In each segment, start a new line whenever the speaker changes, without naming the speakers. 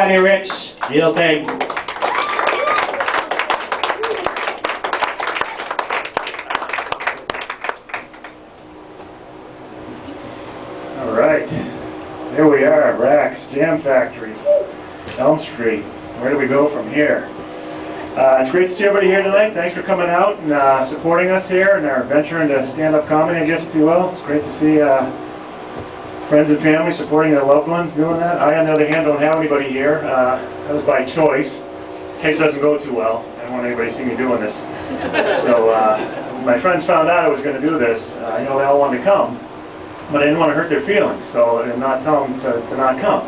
everybody, Rich. Real thing.
All right, here we are, Rax Jam Factory, Elm Street. Where do we go from here? It's great to see everybody here tonight. Thanks for coming out and supporting us here in our venture into stand-up comedy, I guess, if you will. It's great to see friends and family supporting their loved ones doing that. I, on the other hand, don't have anybody here. That was by choice. In case it doesn't go too well, I don't want anybody to see me doing this. So my friends found out I was going to do this. They all wanted to come, but I didn't want to hurt their feelings, so I did not tell them to not come.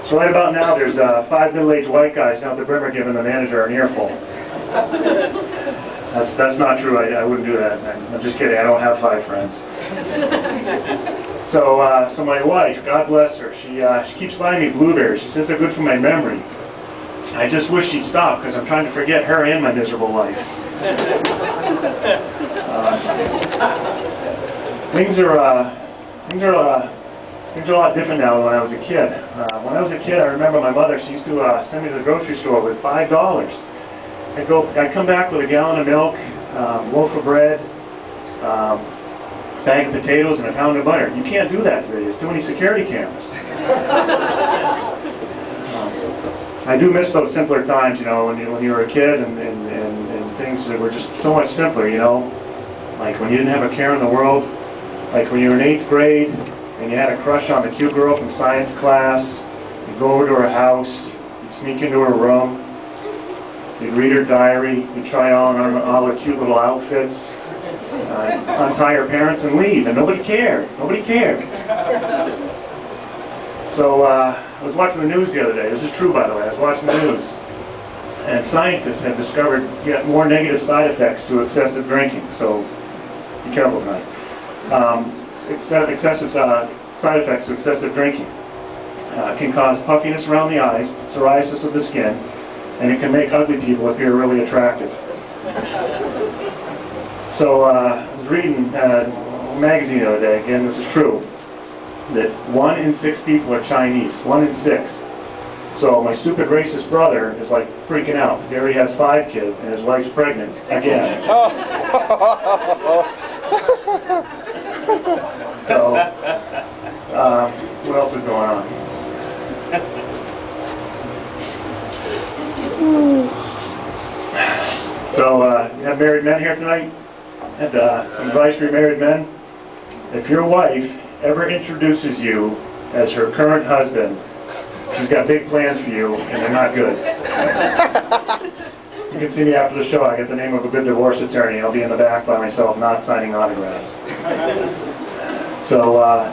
So right about now, there's 5 middle-aged white guys down at the Brimmer giving the manager an earful. That's not true. I wouldn't do that. I'm just kidding. I don't have 5 friends. So my wife, God bless her, she keeps buying me blueberries. She says they're good for my memory. I just wish she'd stop because I'm trying to forget her and my miserable life. Things are a lot different now than when I was a kid. When I was a kid, I remember my mother, she used to send me to the grocery store with $5. I'd come back with a gallon of milk, loaf of bread, bag of potatoes, and a pound of butter. You can't do that today. There's too many security cameras. I do miss those simpler times, when you were a kid and things that were just so much simpler, like when you didn't have a care in the world, like when you were in 8th grade and you had a crush on the cute girl from science class. You'd go over to her house, you'd sneak into her room, you'd read her diary, you'd try on all her cute little outfits, untie her parents and leave, and nobody cared. Nobody cared. So I was watching the news the other day. This is true, by the way. I was watching the news, and scientists have discovered yet more negative side effects to excessive drinking. So be careful tonight. Excessive side effects to excessive drinking can cause puffiness around the eyes, psoriasis of the skin, and it can make ugly people appear really attractive. So I was reading a magazine the other day, again this is true, that 1 in 6 people are Chinese, 1 in 6. So my stupid racist brother is like freaking out because he already has 5 kids and his wife's pregnant again. So, what else is going on? So, you have married men here tonight? And some advice for your married men. If your wife ever introduces you as her current husband, she's got big plans for you, and they're not good. You can see me after the show. I get the name of a good divorce attorney. I'll be in the back by myself, not signing autographs. So, I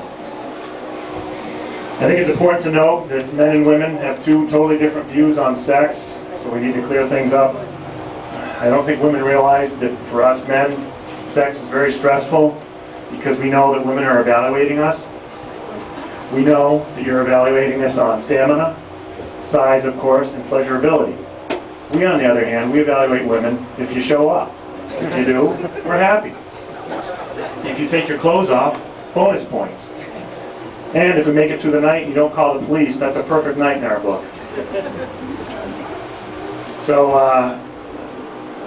think it's important to note that men and women have 2 totally different views on sex, so we need to clear things up. I don't think women realize that for us men, sex is very stressful because we know that women are evaluating us. We know that you're evaluating us on stamina, size, of course, and pleasurability. We, on the other hand, we evaluate women if you show up. If you do, we're happy. If you take your clothes off, bonus points. And if we make it through the night and you don't call the police, that's a perfect night in our book. So,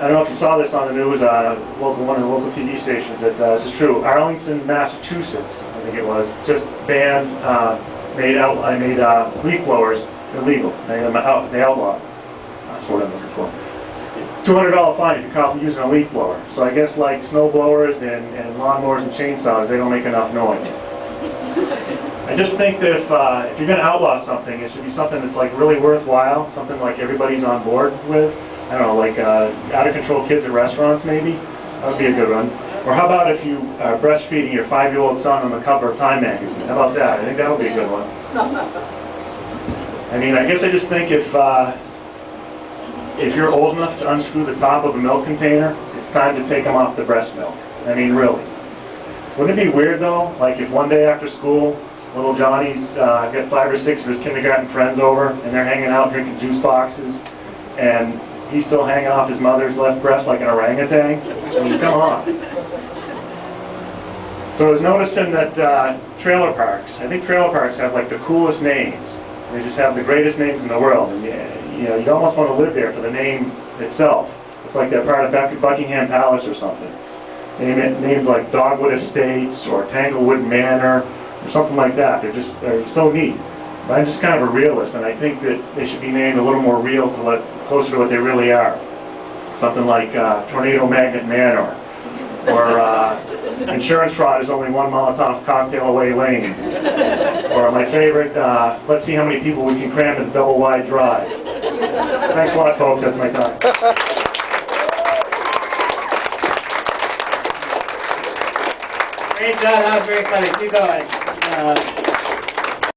I don't know if you saw this on the news, one of the local TV stations, that this is true. Arlington, Massachusetts, I think it was, just banned, made leaf blowers illegal. They outlawed. That's what I'm looking for. $200 fine if you're caught using a leaf blower. So I guess like snow blowers and lawnmowers and chainsaws, they don't make enough noise. I just think that if you're going to outlaw something, it should be something that's like really worthwhile, something like everybody's on board with. I don't know, like out-of-control kids at restaurants maybe? That would be a good one. Or how about if you are breastfeeding your 5-year-old son on the cover of Time magazine? How about that? I think that would be a good one. I mean, I guess I just think if you're old enough to unscrew the top of a milk container, it's time to take them off the breast milk. I mean, really. Wouldn't it be weird though, like if one day after school, little Johnny's got 5 or 6 of his kindergarten friends over, and they're hanging out drinking juice boxes, and he's still hanging off his mother's left breast like an orangutan? I mean, come on. So I was noticing that trailer parks, I think trailer parks have like the coolest names. They just have the greatest names in the world. And you almost want to live there for the name itself. It's like they're part of Buckingham Palace or something. Names like Dogwood Estates or Tanglewood Manor or something like that. They're so neat. But I'm just kind of a realist, and I think that they should be named a little more real, closer to what they really are. Something like Tornado Magnet Manor, or Insurance Fraud is only one Molotov cocktail away lane, or my favorite, let's see how many people we can cram in Double Wide Drive. Thanks a lot, folks. That's my time.
Great job. That was very funny. Keep going.